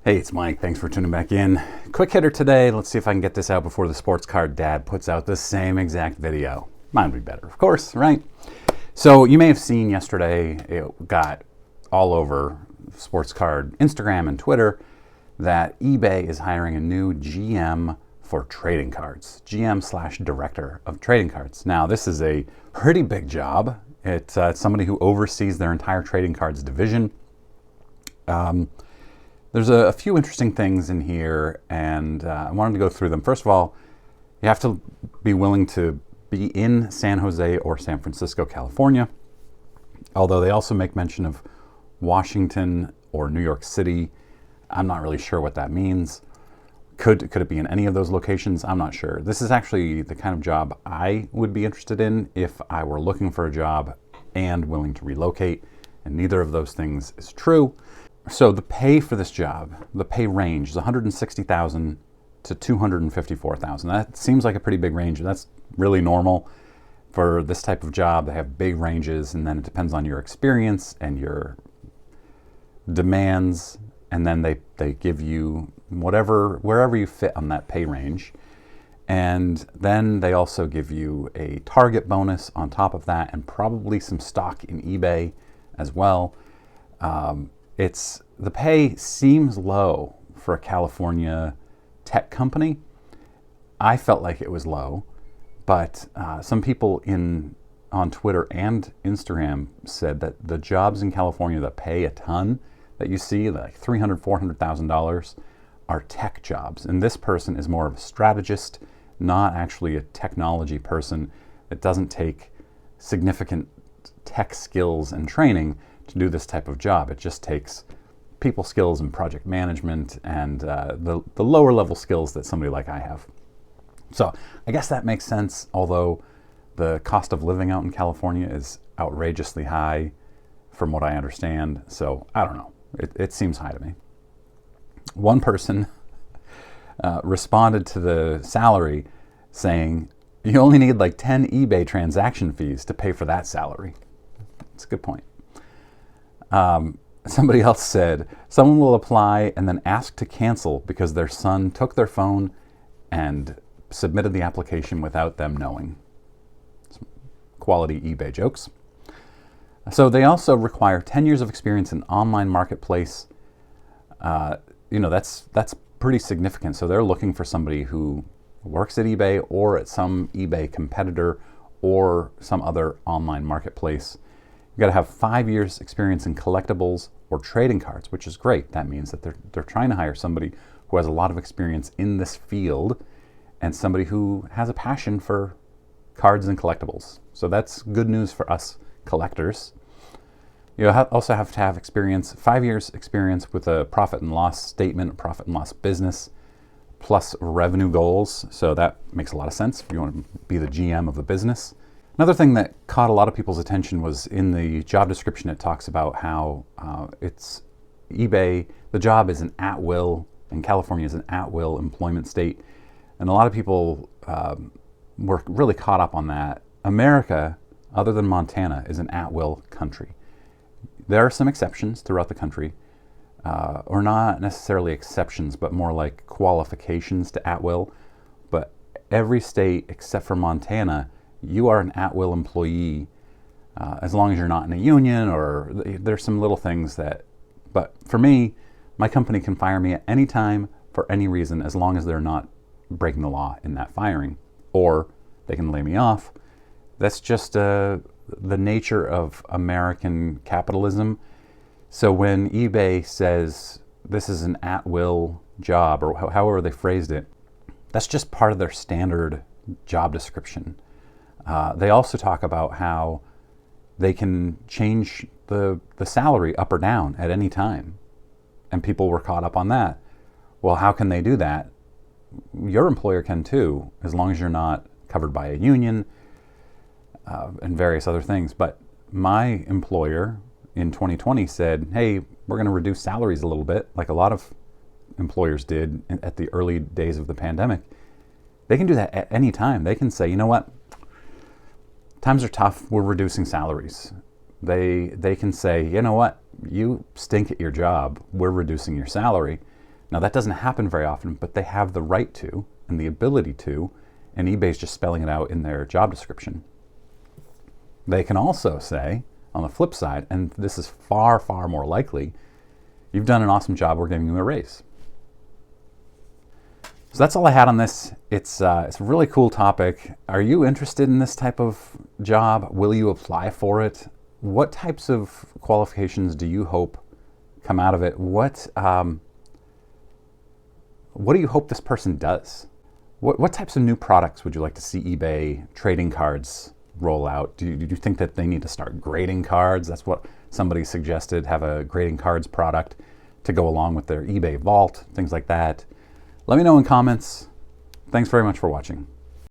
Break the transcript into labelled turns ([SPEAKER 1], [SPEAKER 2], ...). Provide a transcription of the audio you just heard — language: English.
[SPEAKER 1] Hey, it's Mike. Thanks for tuning back in. Quick hitter today. Let's see if I can get this out before the sports card dad puts out the same exact video. Mine would be better, of course, right? So you may have seen yesterday, it got all over sports card Instagram and Twitter that eBay is hiring a new GM for trading cards. GM/director of trading cards. Now, this is a pretty big job. It's somebody who oversees their entire trading cards division. There's a few interesting things in here, and I wanted to go through them. First of all, you have to be willing to be in San Jose or San Francisco, California, although they also make mention of Washington or New York City. I'm not really sure what that means. Could it be in any of those locations? I'm not sure. This is actually the kind of job I would be interested in if I were looking for a job and willing to relocate, and neither of those things is true. So the pay for this job, the pay range is $160,000 to $254,000. That seems like a pretty big range. That's really normal for this type of job. They have big ranges, and then it depends on your experience and your demands, and then they give you wherever you fit on that pay range. And then they also give you a target bonus on top of that, and probably some stock in eBay as well. The pay seems low for a California tech company. I felt like it was low, but some people on Twitter and Instagram said that the jobs in California that pay a ton, that you see, like $300,000, $400,000, are tech jobs. And this person is more of a strategist, not actually a technology person. It doesn't take significant tech skills and training to do this type of job. It just takes people skills and project management and the lower level skills that somebody like I have. So I guess that makes sense, although the cost of living out in California is outrageously high from what I understand. So I don't know. It seems high to me. One person responded to the salary saying, you only need like 10 eBay transaction fees to pay for that salary. That's a good point. Somebody else said, someone will apply and then ask to cancel because their son took their phone and submitted the application without them knowing. Some quality eBay jokes. So they also require 10 years of experience in online marketplace. That's pretty significant. So they're looking for somebody who works at eBay or at some eBay competitor or some other online marketplace. You've got to have 5 years experience in collectibles or trading cards, which is great. That means that they're trying to hire somebody who has a lot of experience in this field and somebody who has a passion for cards and collectibles. So that's good news for us collectors. You also have to have experience, 5 years experience with a profit and loss statement, a profit and loss business, plus revenue goals. So that makes a lot of sense if you want to be the GM of the business. Another thing that caught a lot of people's attention was in the job description. It talks about how it's eBay, the job is an at-will, and California is an at-will employment state. And a lot of people were really caught up on that. America, other than Montana, is an at-will country. There are some exceptions throughout the country, or not necessarily exceptions, but more like qualifications to at-will. But every state except for Montana, you are an at-will employee as long as you're not in a union, or there's some little things but for me, my company can fire me at any time for any reason as long as they're not breaking the law in that firing, or they can lay me off. That's just the nature of American capitalism. So when eBay says this is an at-will job, or however they phrased it, that's just part of their standard job description. They also talk about how they can change the salary up or down at any time. And people were caught up on that. Well, how can they do that? Your employer can too, as long as you're not covered by a union and various other things. But my employer in 2020 said, hey, we're going to reduce salaries a little bit, like a lot of employers did at the early days of the pandemic. They can do that at any time. They can say, you know what? Times are tough. We're reducing salaries. They can say, you know what? You stink at your job. We're reducing your salary. Now that doesn't happen very often, but they have the right to and the ability to, and eBay's just spelling it out in their job description. They can also say, on the flip side, and this is far, far more likely, you've done an awesome job, we're giving you a raise. So that's all I had on this. It's a really cool topic. Are you interested in this type of job? Will you apply for it? What types of qualifications do you hope come out of it? What do you hope this person does? What types of new products would you like to see eBay trading cards roll out? Do you think that they need to start grading cards? That's what somebody suggested, have a grading cards product to go along with their eBay vault, things like that. Let me know in comments. Thanks very much for watching.